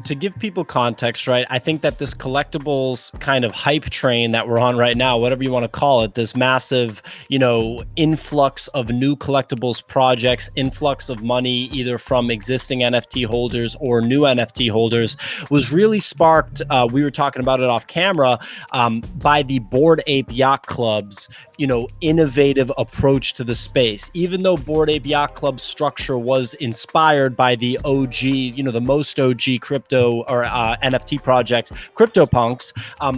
to give people context, right? I think that this collectibles kind of hype train that we're on right now, whatever you want to call it, this massive, influx of new collectibles projects, influx of money, either from existing NFT holders or new NFT holders, was really sparked. We were talking about it off camera, by the Bored Ape Yacht Club's, innovative approach to the space. Even though Bored Ape Yacht Club's structure was inspired by the OG, the most OG crypto or NFT project, CryptoPunks,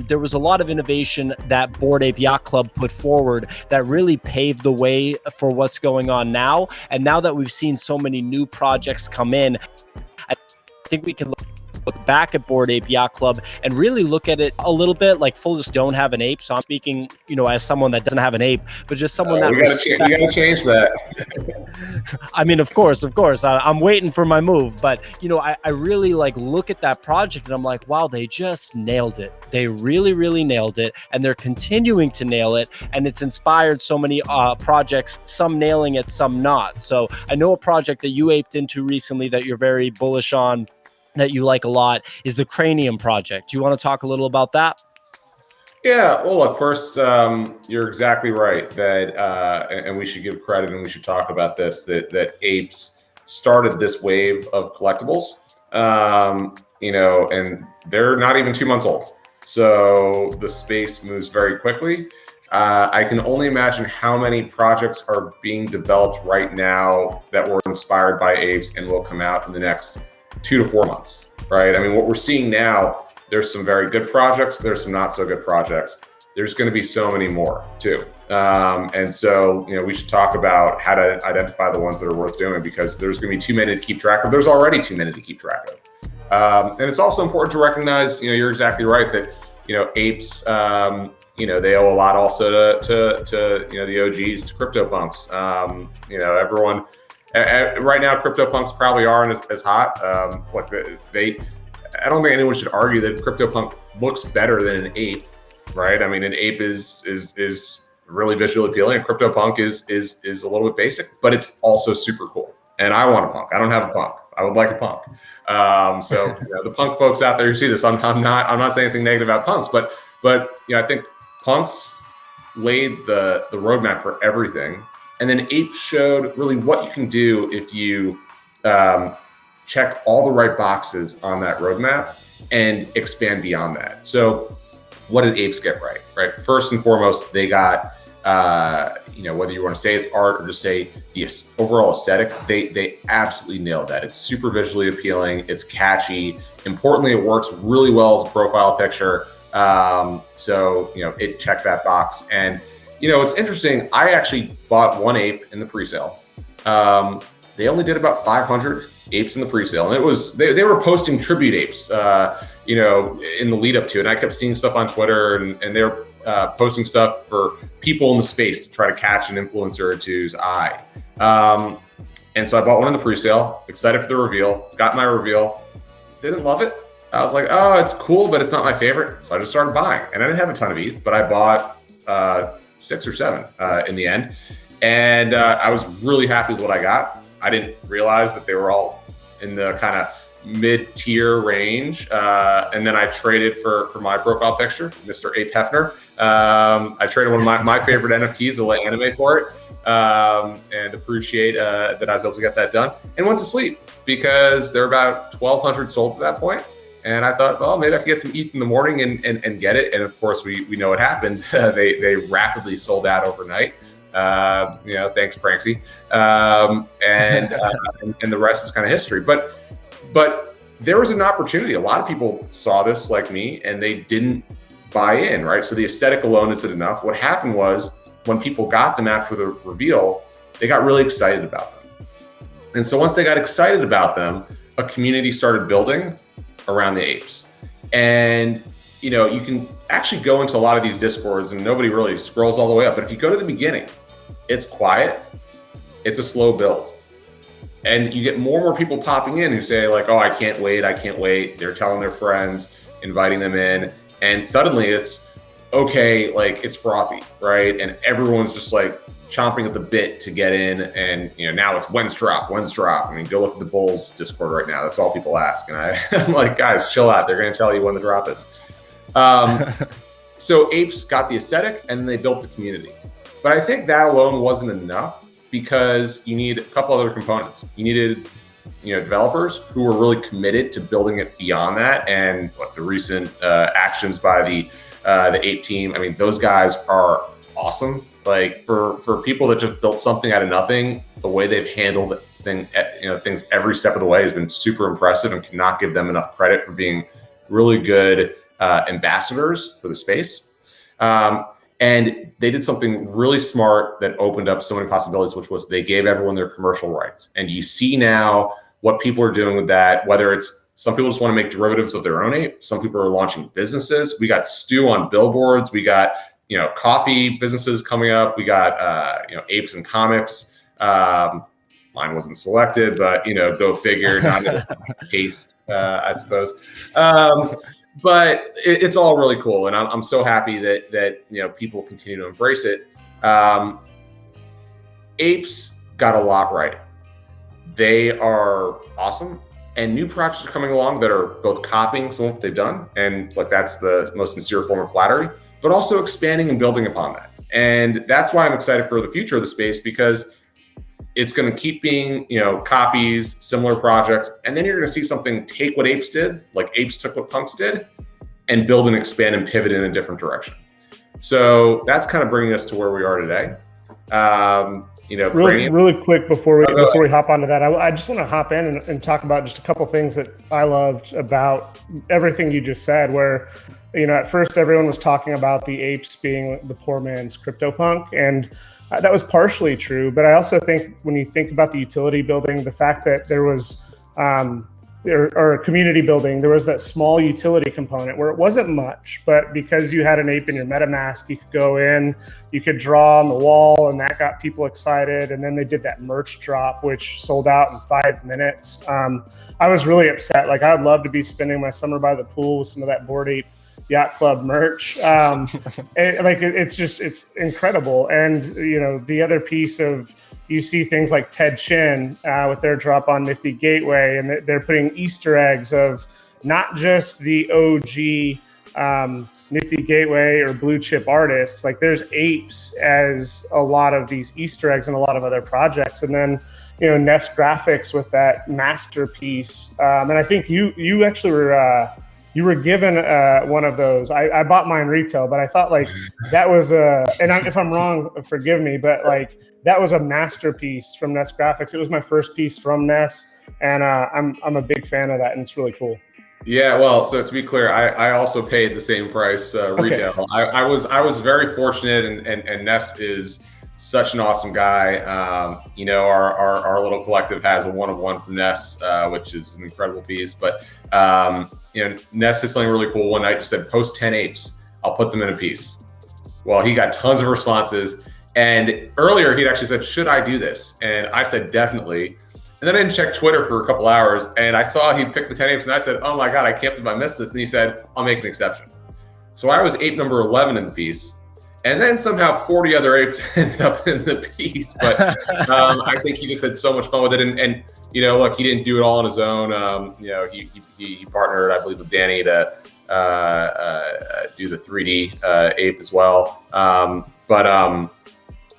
there was a lot of innovation that Bored Ape Yacht Club put forward that really paved the way for what's going on now. And now that we've seen so many new projects come in, I think we can look back at Bored Ape Yacht Club and really look at it a little bit like Full just don't have an ape. So I'm speaking, as someone that doesn't have an ape, but just someone that we gotta change that. I mean, of course, I'm waiting for my move, but I really look at that project and I'm like, wow, they just nailed it. They really, really nailed it. And they're continuing to nail it. And it's inspired so many projects, some nailing it, some not. So I know a project that you aped into recently that you're very bullish on, that you like a lot, is the Cranium project. Do you want to talk a little about that? Yeah, well, look, first, you're exactly right that, and we should give credit and we should talk about this, that apes started this wave of collectibles, and they're not even 2 months old. So the space moves very quickly. I can only imagine how many projects are being developed right now that were inspired by apes and will come out in the next 2 to 4 months, right? I mean, what we're seeing now, there's some very good projects, there's some not so good projects. There's going to be so many more too. And so, we should talk about how to identify the ones that are worth doing, because there's going to be too many to keep track of. There's already too many to keep track of. And it's also important to recognize, you're exactly right that, apes, they owe a lot also to the OGs, to CryptoPunks. Everyone, right now, CryptoPunks probably aren't as hot. I don't think anyone should argue that CryptoPunk looks better than an ape, right? I mean, an ape is really visually appealing, and CryptoPunk is a little bit basic, but it's also super cool. And I want a punk. I don't have a punk. I would like a punk. So the punk folks out there who see this, I'm not saying anything negative about punks, but I think punks laid the roadmap for everything. And then apes showed really what you can do if you check all the right boxes on that roadmap and expand beyond that. So what did apes get right? Right. First and foremost, they got, whether you want to say it's art or just say the overall aesthetic, they absolutely nailed that. It's super visually appealing. It's catchy. Importantly, it works really well as a profile picture. So it checked that box. And it's interesting. I actually bought one ape in the pre-sale. They only did about 500 apes in the pre-sale, and it was they were posting tribute apes, in the lead up to it. And I kept seeing stuff on Twitter, and they were posting stuff for people in the space to try to catch an influencer or two's eye. And so I bought one in the pre-sale, excited for the reveal. Got my reveal, didn't love it. I was like, oh, it's cool, but it's not my favorite. So I just started buying, and I didn't have a ton of ETH, but I bought 6 or 7 in the end. And I was really happy with what I got. I didn't realize that they were all in the kind of mid-tier range. And then I traded for my profile picture, Mr. Ape Hefner. I traded one of my favorite NFTs, the Lay Anime, for it, and appreciate that I was able to get that done, and went to sleep because there were about 1,200 sold at that point. And I thought, well, maybe I could get some ETH in the morning and get it. And of course, we know what happened. They rapidly sold out overnight. Thanks, Pranksy. And the rest is kind of history. But there was an opportunity. A lot of people saw this like me, and they didn't buy in, right? So the aesthetic alone isn't enough. What happened was when people got them after the reveal, they got really excited about them. And so once they got excited about them, a community started building around the apes. And you can actually go into a lot of these discords and nobody really scrolls all the way up. But if you go to the beginning, it's quiet, it's a slow build. And you get more and more people popping in who say like, oh, I can't wait. They're telling their friends, inviting them in. And suddenly it's okay, like it's frothy, right? And everyone's just like chomping at the bit to get in, and now it's when's drop. I mean, go look at the Bulls Discord right now. That's all people ask, and I'm like, guys, chill out. They're going to tell you when the drop is. So Apes got the aesthetic, and they built the community. But I think that alone wasn't enough, because you need a couple other components. You needed developers who were really committed to building it beyond that, and the recent actions by the Ape team. I mean, those guys are awesome. Like for people that just built something out of nothing, the way they've handled things every step of the way has been super impressive, and cannot give them enough credit for being really good ambassadors for the space. And they did something really smart that opened up so many possibilities, which was they gave everyone their commercial rights. And you see now what people are doing with that, whether it's some people just want to make derivatives of their own ape. Some people are launching businesses. We got Stu on billboards. We got, coffee businesses coming up. We got, apes and comics. Mine wasn't selected, but, go figure, not in taste, I suppose. But it's all really cool. And I'm so happy that people continue to embrace it. Apes got a lot right. They are awesome. And new projects are coming along that are both copying some of what they've done, and that's the most sincere form of flattery, but also expanding and building upon that. And that's why I'm excited for the future of the space, because it's going to keep being, copies, similar projects, and then you're going to see something take what Apes did, like Apes took what Punks did, and build and expand and pivot in a different direction. So that's kind of bringing us to where we are today. Really quick before we hop onto that, I just want to hop in and talk about just a couple things that I loved about everything you just said, where, at first everyone was talking about the apes being the poor man's CryptoPunk, and that was partially true. But I also think when you think about the utility building, the fact that there was or community building, there was that small utility component where it wasn't much, but because you had an ape in your MetaMask, you could go in, you could draw on the wall, and that got people excited. And then they did that merch drop, which sold out in 5 minutes. I was really upset. Like, I'd love to be spending my summer by the pool with some of that Bored Ape Yacht Club merch. It's incredible. And, the other piece of, you see things like Ted Chin with their drop on Nifty Gateway, and they're putting Easter eggs of not just the OG Nifty Gateway or blue chip artists. Like, there's apes as a lot of these Easter eggs and a lot of other projects. And then, Nest Graphics with that masterpiece. And I think you actually were you were given one of those. I bought mine retail, but I thought that was if I'm wrong, forgive me, but that was a masterpiece from Nest Graphics. It was my first piece from Nest, and I'm a big fan of that, and it's really cool. Yeah, well, so to be clear, I also paid the same price retail. Okay. I was very fortunate, and Nest is such an awesome guy. Our little collective has a 1-of-1 from Nest, which is an incredible piece. But Nest did something really cool one night. Just said, post 10 apes, I'll put them in a piece. Well, he got tons of responses. And earlier he'd actually said, should I do this? And I said, definitely. And then I didn't check Twitter for a couple hours, and I saw he picked the 10 apes, and I said, oh my God, I can't believe I missed this. And he said, I'll make an exception. So I was ape number 11 in the piece. And then somehow 40 other apes ended up in the piece. But I think he just had so much fun with it. And look, he didn't do it all on his own. He partnered, I believe, with Danny to do the 3D ape as well. And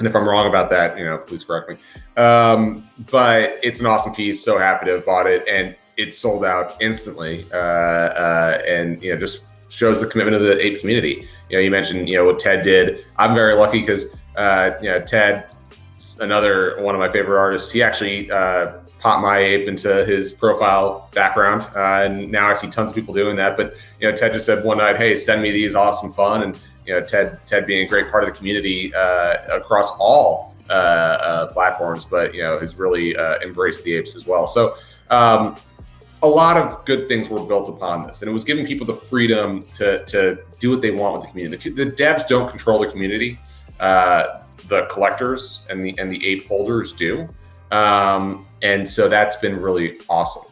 if I'm wrong about that, please correct me. But it's an awesome piece. So happy to have bought it, and it sold out instantly. And just shows the commitment of the ape community. You mentioned what Ted did. I'm very lucky because Ted, another one of my favorite artists, he actually popped my ape into his profile background, and now I see tons of people doing that. But Ted just said one night, "Hey, send me these, awesome fun." And Ted being a great part of the community across all platforms, but has really embraced the apes as well. So a lot of good things were built upon this, and it was giving people the freedom to do what they want with the community. The devs don't control the community; the collectors and the ape holders do, and so that's been really awesome.